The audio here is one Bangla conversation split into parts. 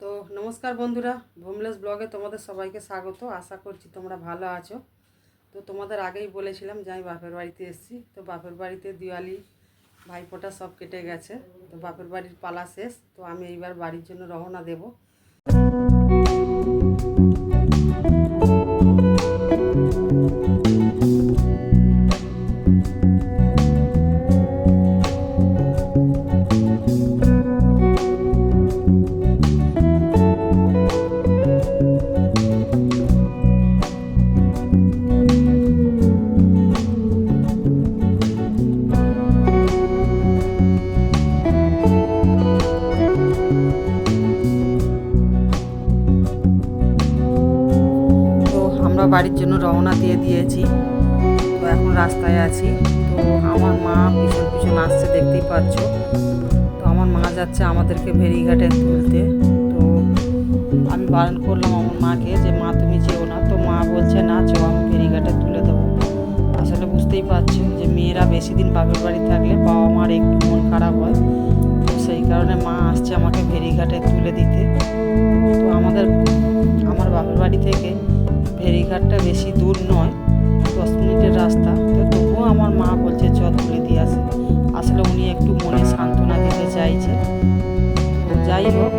তো নমস্কার বন্ধুরা, ভোমলেস ব্লগে তোমাদের সবাইকে স্বাগত। আশা করছি তোমরা ভালো আছো। তো তোমাদের আগেই বলেছিলাম যে আমি বাপের বাড়িতে এসেছি। তো বাপের বাড়িতে দিওয়ালি ভাইফোঁটা সব কেটে গেছে। তো বাপের বাড়ির পালা শেষ। তো আমি এইবার বাড়ির জন্য রওনা দেব। বাড়ির জন্য রওনা দিয়ে দিয়েছি। তো এখন রাস্তায় আছি। তো আমার মা পিছন পিছন আসছে, দেখতেই পাচ্ছ। তো আমার মা যাচ্ছে আমাদেরকে ফেরিঘাটে তুলতে। তো আমি বারণ করলাম আমার মাকে যে মা তুমি যেও না। তো মা বলছে না চো, আমি ফেরিঘাটে তুলে দেবো। আসলে বুঝতেই পারছো যে মেয়েরা বেশি দিন বাপের বাড়ি থাকলে বাবা মার একটু মন খারাপ হয়। তো সেই কারণে মা আসছে আমাকে ফেরিঘাটে তুলে দিতে। তো আমার বাপের বাড়ি থেকে ফেরিঘাটটা বেশি দূর নয়, 10 মিনিটের রাস্তা। তো তবুও আমার মা বলছে চ তুলে দিয়ে আসে। আসলে উনি একটু মনে সান্ত্বনা দিতে চাইছে। তো যাই হোক,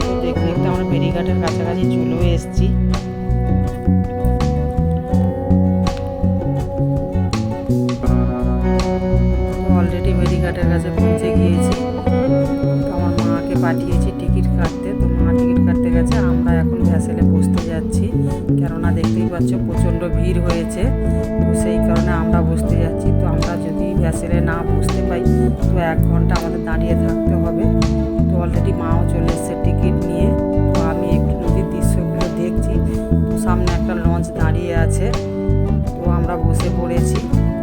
তো দেখতে দেখতে আমরা ফেরিঘাটের কাছাকাছি চলেও এসেছি। অলরেডি ফেরিঘাটের কাছে পৌঁছে গিয়েছি। তো আমার মাকে পাঠিয়েছি টিকিট কাটতে। তো মা টিকিট কাটতে গেছে, আমরা এখন ভ্যাসেলে বসতে যাচ্ছি। কেননা দেখতেই পাচ্ছ প্রচণ্ড ভিড় হয়েছে। তো সেই কারণে আমরা বসতে যাচ্ছি। তো আমরা যদি ভ্যাসেলে না বসতে পাই তো 1 ঘন্টা আমাদের দাঁড়িয়ে থাকতে হবে। তো অলরেডি মাও চলে এসছে টিকিট নিয়ে। তো আমি একটু নদীর দৃশ্যগুলো দেখছি। তো সামনে একটা লঞ্চ দাঁড়িয়ে আছে। তো আমরা বসে পড়েছি।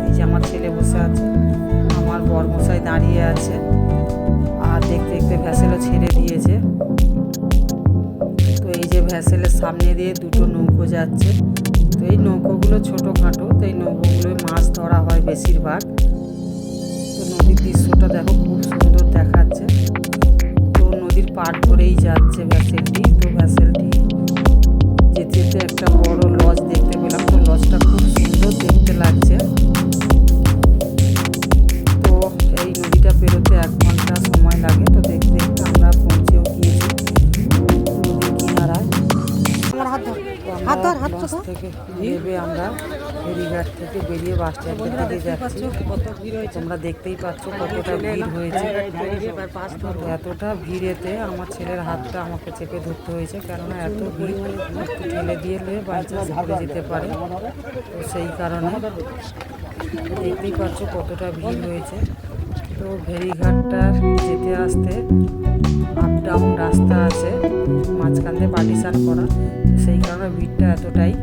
এই যে আমার ছেলে বসে আছে, আমার বরমশাই দাঁড়িয়ে আছে। আর দেখতে দেখতে ভ্যাসেলও ছেড়ে দিয়েছে। তো এই যে ভ্যাসেলের সামনে দিয়ে দুটো নৌকো যাচ্ছে। তো এই নৌকোগুলো ছোটোখাটো। তো এই নৌকোগুলোয় মাছ ধরা হয় বেশিরভাগ। তো নদীর দৃশ্যটা দেখো, খুব সুন্দর দেখাচ্ছে। তো নদীর পাড় ধরেই যাচ্ছে ভ্যাসেলটি। তো ভ্যাসেলটি যেতে যেতে একটা বড় লজ দেখতে পেলাম। তো লজটা খুব সুন্দর দেখতে লাগছে। তো এই নদীটা পেরোতে 1 ঘন্টা সময় লাগে। তো দেখতে দেখতে আমরা পৌঁছেও গিয়েছি নদীর কিনারায়। লঞ্চ থেকে নেমে আমরা ফেরিঘাট থেকে বেরিয়ে বাস স্ট্যান্ডের দিকে যাচ্ছি। তোমরা দেখতেই পাচ্ছ কতটা ভিড় হয়েছে। এতটা ভিড়েতে আমার ছেলের হাতটা আমাকে চেপে ধরতে হয়েছে, কেননা এত ভিড় একটু ঠেলে দিয়ে বাই চান্স পড়ে যেতে পারে। তো সেই কারণে দেখতেই পাচ্ছ কতটা ভিড় হয়েছে। তো ফেরিঘাটটা যেতে আসতে আপ ডাউন রাস্তা আছে, মাঝখান দিয়ে পার্টিশন করা। সেই কারণে ভিড়টা এতটাই।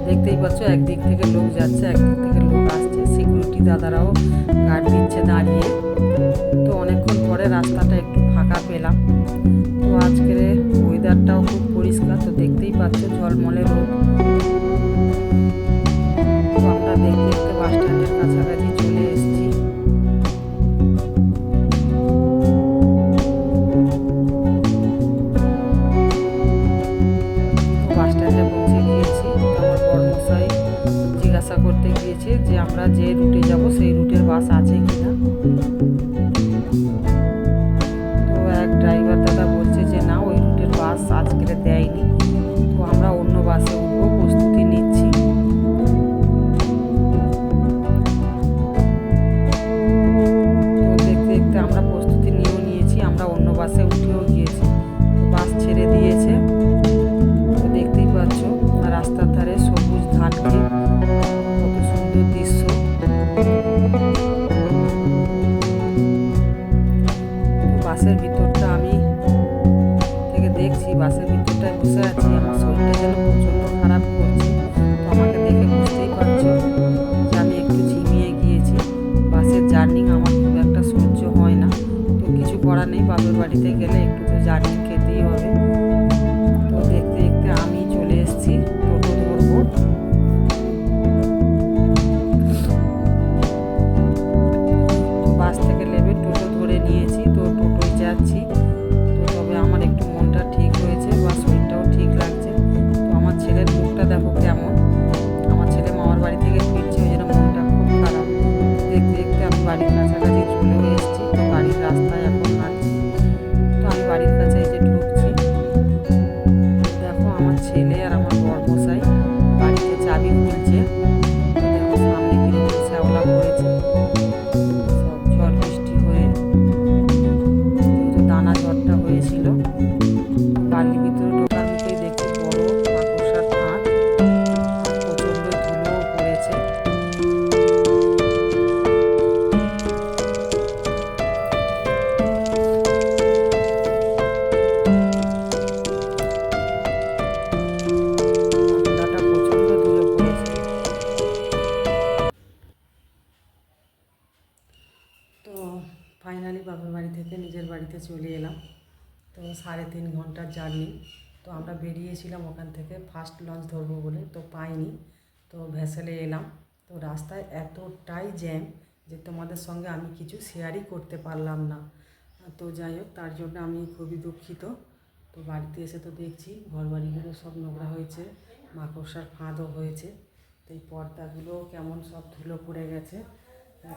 দেখতেই পাচ্ছ একদিক থেকে লোক যাচ্ছে, একদিক থেকে লোক আসছে। সিকিউরিটি দাদারাও গার্ড দিচ্ছে দাঁড়িয়ে। তো অনেকক্ষণ পরে রাস্তাটা একটু ফাঁকা পেলাম। তো আজকের ওয়েদারটাও খুব পরিষ্কার। তো দেখতেই পাচ্ছ ঝলমলে রোদ। তো আমরা দেখতে দেখতে বাস স্ট্যান্ডের কাছাকাছি চলে এসেছি। বাস স্ট্যান্ডে পৌঁছে গিয়েছি। আমার বরমশাই জিজ্ঞাসা করতে গিয়েছে যে আমরা যে রুটে যাব সেই রুটের বাস আছে কিনা। তো এক ড্রাইভার দাদা বলছে যে না, ওই রুটের বাস আজকে দেয়নি। তো আমরা অন্য বাসে উঠবো, প্রস্তুতি নিচ্ছি। তো দেখতে দেখতে আমরা প্রস্তুতি নিয়েও নিয়েছি, আমরা অন্য বাসে উঠেও গিয়েছি। তো বাস ছেড়ে দিয়েছে। তো দেখতেই পাচ্ছ রাস্তার ধারে সবুজ ধান ক্ষেত, কত সুন্দর দৃশ্য। তো বাসের ভিতরটা আমি থেকে দেখছি, বাসের ভিতরটায় বসে আছি। আমার শরীরটা যেন প্রচণ্ড খারাপ করছে। তো আমাকে দেখে বুঝতেই পারছো যে আমি একটু ঝিমিয়ে গিয়েছি। বাসের জার্নি আমার খুব একটা সহ্য হয় না। তো কিছু করার নেই, বাপের বাড়িতে গেলে একটু তো জার্নি খেতেই হবে। তো দেখতে দেখতে আমি চলে এসেছি, টোটো ধরবো। বাস থেকে নেমে টোটো ধরে নিয়েছি। তো টোটোয় যাচ্ছি। তো তবে তো 3.5 ঘন্টার জার্নি। তো আমরা বেরিয়েছিলাম ওখান থেকে ফার্স্ট লঞ্চ ধরবো বলে, তো পাইনি, তো ভেসেলে এলাম। তো রাস্তায় এতটাই জ্যাম যে তোমাদের সঙ্গে আমি কিছু শেয়ারই করতে পারলাম না। তো যাই হোক, তার জন্য আমি খুবই দুঃখিত। তো বাড়িতে এসে তো দেখছি ঘরবাড়িগুলো সব নোংরা হয়েছে, মাকড়সার ফাঁদও হয়েছে। তো এই পর্দাগুলো কেমন সব ধুলো পড়ে গেছে।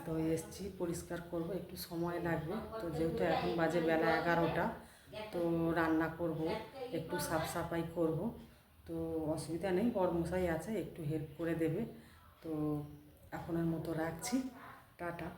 তো এসছি পরিষ্কার করব, একটু সময় লাগবে। তো যেহেতু এখন বাজে বেলা 11টা, তো রান্না করব, একটু সাফ সাফাই করব। তো অসুবিধা নেই, বড়মশাই আছে, একটু হেল্প করে দেবে। তো এখনের মতো রাখছি, টাটা।